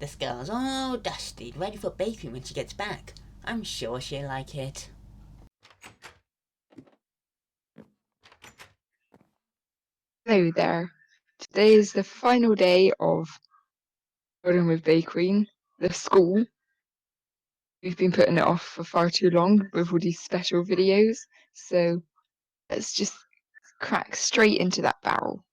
school's all dusted, ready for Baequeen when she gets back. I'm sure she'll like it. Hello there. Today is the final day of Garden with Baequeen, the school. We've been putting it off for far too long with all these special videos, so let's just crack straight into that barrel.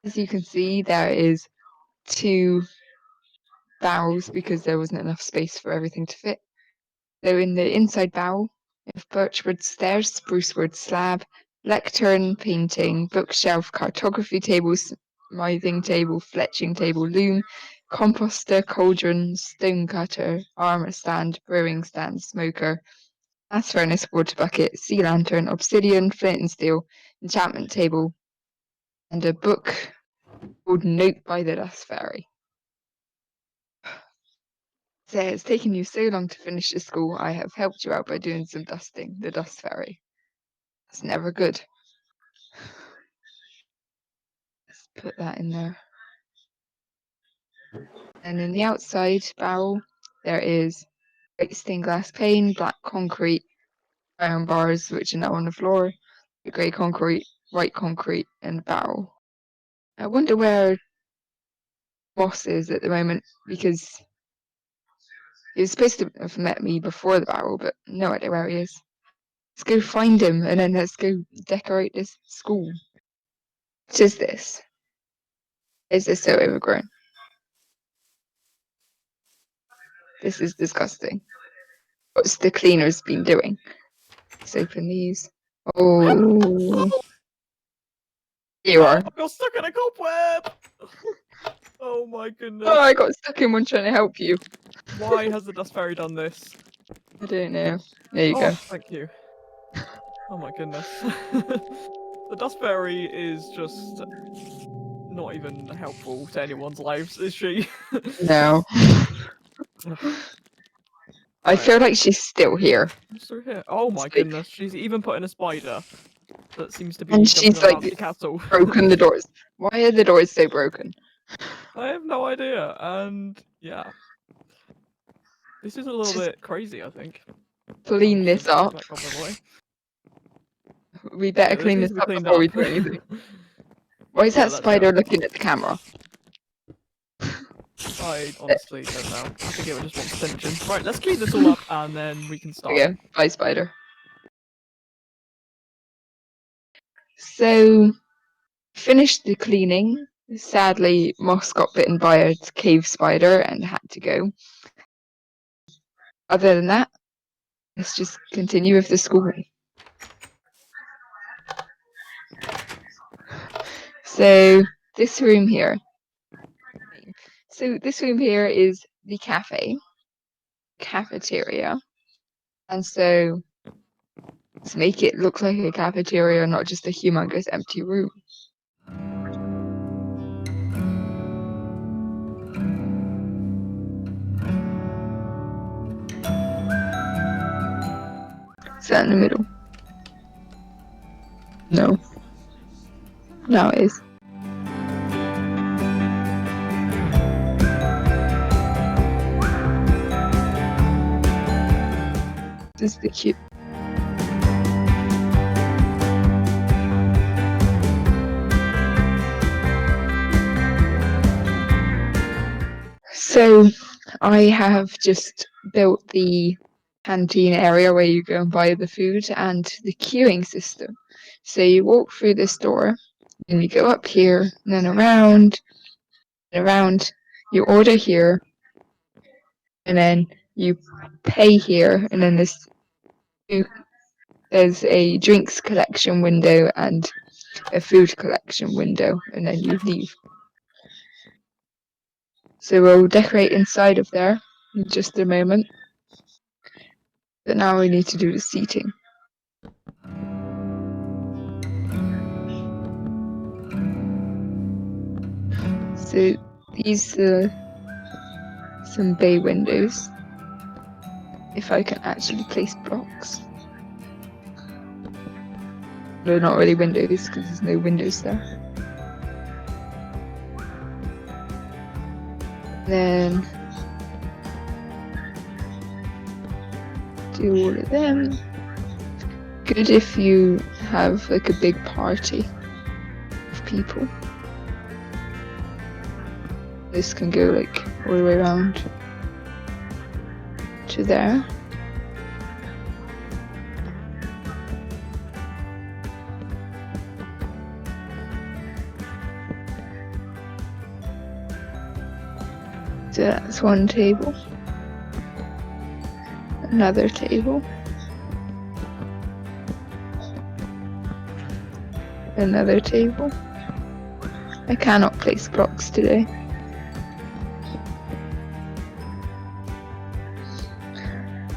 As you can see, there is 2 barrels because there wasn't enough space for everything to fit. So in the inside barrel, we have birchwood stairs, sprucewood slab, lectern, painting, bookshelf, cartography table, smithing table, fletching table, loom, composter, cauldron, stone cutter, armour stand, brewing stand, smoker, gas furnace, water bucket, sea lantern, obsidian, flint and steel, enchantment table, and a book called Note by the Dust Fairy. So it's taken you so long to finish the school, I have helped you out by doing some dusting, the dust fairy. That's never good. Let's put that in there. And in the outside barrel, there is white stained glass pane, black concrete, iron bars, which are now on the floor, grey concrete, white concrete, and barrel. I wonder where Moss is at the moment, because he was supposed to have met me before the barrel, but no idea where he is. Let's go find him, and then let's go decorate this school. What is this? Is this so overgrown? This is disgusting. What's the cleaners been doing? Let's open these. Oh, here you are. I got stuck in a cobweb! Oh my goodness. Oh, I got stuck in one trying to help you. Why has the dust fairy done this? I don't know. There you Oh, go. thank you. Oh my goodness. The dust fairy is just not even helpful to anyone's lives, is she? No. I feel like she's still here. Still here. Oh my It's like- goodness, she's even put in a spider that seems to be And jumping she's, like, around the castle. Broken the doors. Why are the doors so broken? I have no idea, and yeah. This is a little bit crazy, I think. Clean I'm this just gonna up. put that goblin away. We better Yeah, clean needs this to be up cleaned before we up. do anything. Why is Yeah, that that's spider true. looking at the camera? I honestly don't know. I think it would just want attention. Right, let's clean this all up and then we can start. Okay, bye spider. So, finished the cleaning. Sadly, Moss got bitten by a cave spider and had to go. Other than that, let's just continue with the school. So, this room here. So, this room here is the cafeteria. And so, let's make it look like a cafeteria, not just a humongous empty room. Is that in the middle? No. Now it is. This is the cute. So I have just built the canteen area where you go and buy the food and the queuing system. So you walk through this door and you go up here and then around and around. You order here and then you pay here and then there's a drinks collection window and a food collection window and then you leave. So we'll decorate inside of there in just a moment. But now we need to do the seating. So these are some bay windows. If I can actually place blocks. They're not really windows because there's no windows there. Then do all of them. Good if you have like a big party of people. This can go like all the way around to there. So that's one table. Another table. Another table. I cannot place blocks today.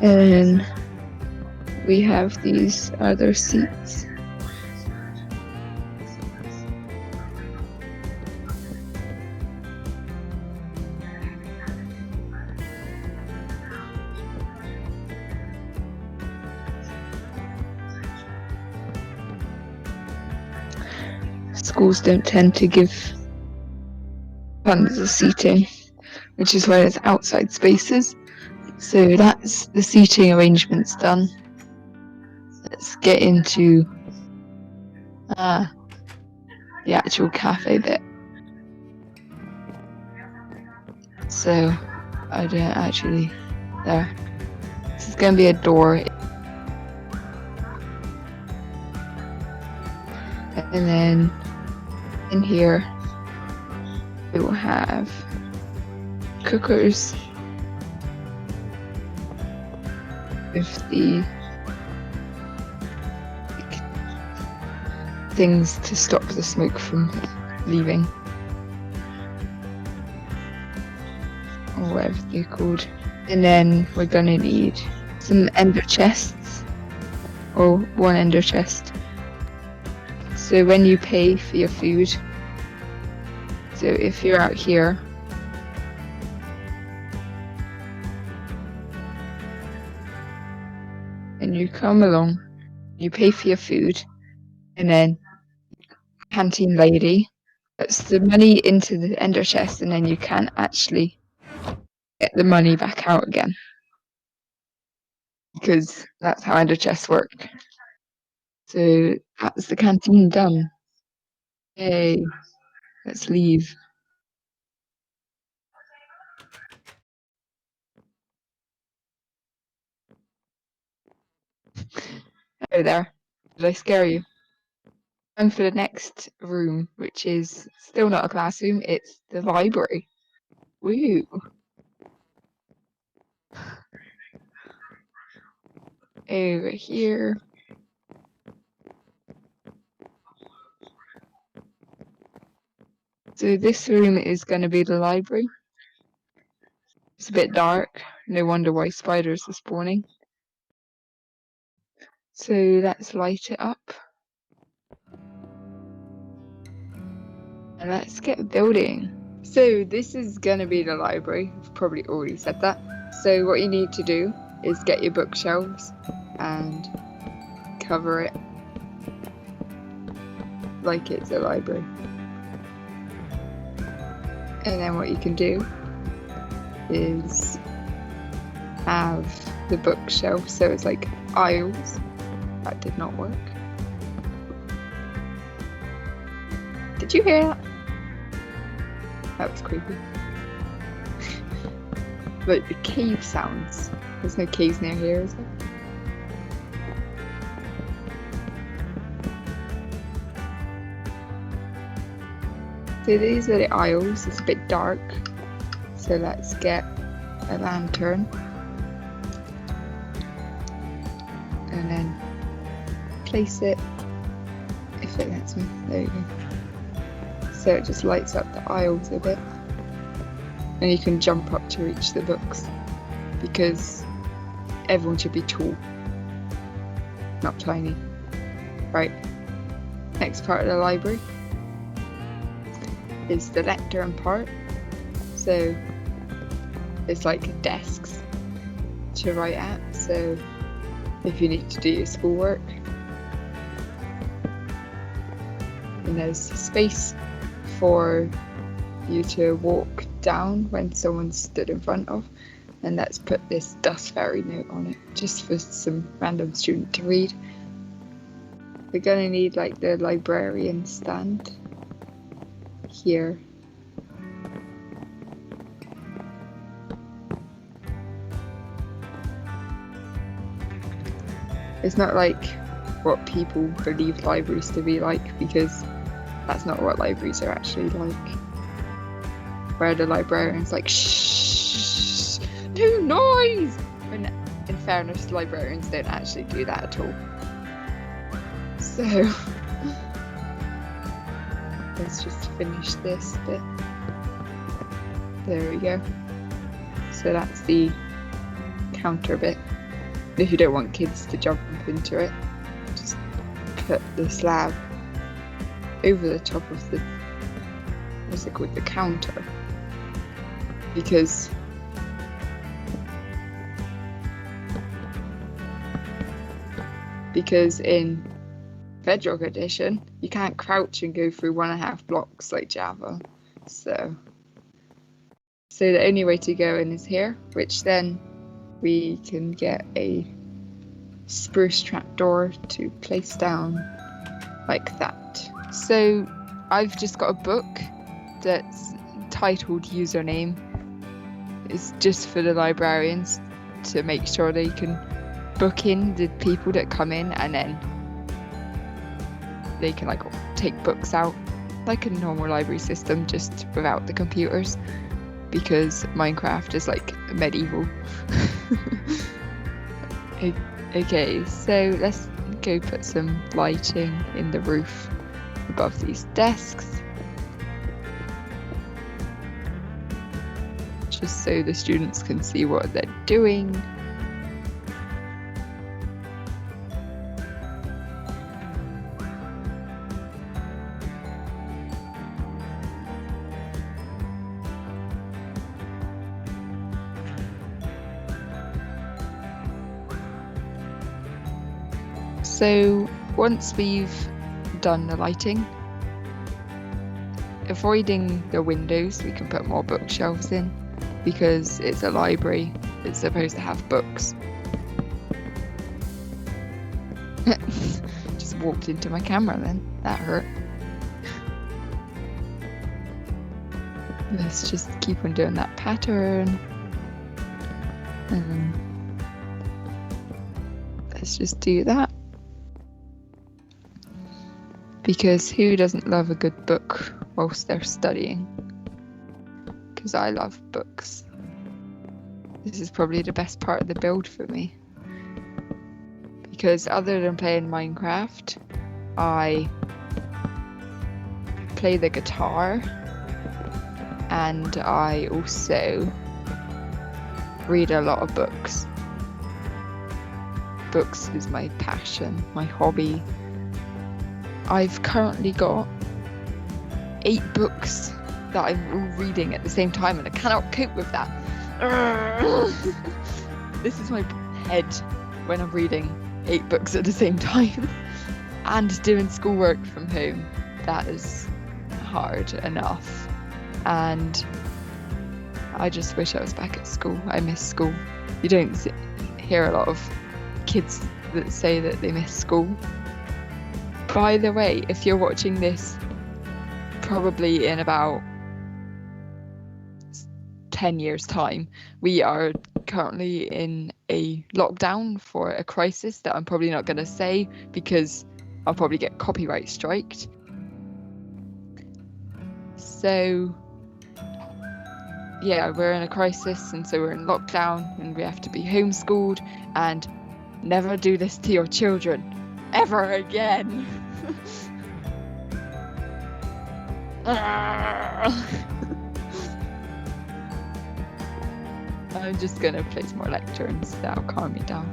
And we have these other seats. Schools don't tend to give tons of seating, which is why it's outside spaces. So that's the seating arrangements done. Let's get into the actual cafe bit. So I don't actually there. This is going to be a door. And then in here we will have cookers with the things to stop the smoke from leaving, or whatever they're called. And then we're gonna need some ender chests, or one ender chest. So when you pay for your food, so if you're out here, and you come along, you pay for your food, and then canteen lady puts the money into the ender chest, and then you can't actually get the money back out again, because that's how ender chests work. So that's the canteen done. Yay, let's leave. Hello there. Did I scare you? Time for the next room, which is still not a classroom, it's the library. Woo! Over here. So this room is going to be the library. It's a bit dark. No wonder why spiders are spawning. So let's light it up. And let's get building. So this is going to be the library. I've probably already said that. So what you need to do is get your bookshelves and cover it like it's a library. And then what you can do is have the bookshelf so it's like aisles. That did not work. Did you hear that? That was creepy. But the cave sounds. There's no caves near here, is there? So these are the aisles. It's a bit dark. So let's get a lantern. And then place it, if it lets me. There you go. So it just lights up the aisles a bit. And you can jump up to reach the books. Because everyone should be tall. Not tiny. Right. Next part of the library is the lectern part. So it's like desks to write at. So if you need to do your schoolwork, and there's space for you to walk down when someone stood in front of, and let's put this dust fairy note on it just for some random student to read. We're gonna need like the librarian stand here. It's not like what people believe libraries to be like, because that's not what libraries are actually like. Where the librarian's like, shh, no noise! When in fairness, librarians don't actually do that at all. So, let's just finish this bit. There we go. So that's the counter bit. If you don't want kids to jump into it, just put the slab over the top of the, what's it called, the counter. Because in Bedrock Edition, you can't crouch and go through 1.5 blocks like Java. So the only way to go in is here, which then we can get a spruce trapdoor to place down like that. So I've just got a book that's titled Username. It's just for the librarians to make sure they can book in the people that come in, and then they can like take books out like a normal library system, just without the computers, because Minecraft is like medieval. Okay, so let's go put some lighting in the roof above these desks, just so the students can see what they're doing. So once we've done the lighting, avoiding the windows, we can put more bookshelves in, because it's a library, it's supposed to have books. Just walked into my camera then, that hurt. Let's just keep on doing that pattern. And let's just do that. Because who doesn't love a good book whilst they're studying? Because I love books. This is probably the best part of the build for me. Because other than playing Minecraft, I play the guitar, and I also read a lot of books. Books is my passion, my hobby. I've currently got 8 books that I'm all reading at the same time, and I cannot cope with that. This is my head when I'm reading 8 books at the same time and doing schoolwork from home. That is hard enough, and I just wish I was back at school. I miss school. You don't hear a lot of kids that say that they miss school. By the way, if you're watching this probably in about 10 years time, we are currently in a lockdown for a crisis that I'm probably not going to say because I'll probably get copyright striked. So yeah, we're in a crisis, and so we're in lockdown and we have to be homeschooled. And never do this to your children ever again. I'm just gonna play some more lecterns, that'll calm me down.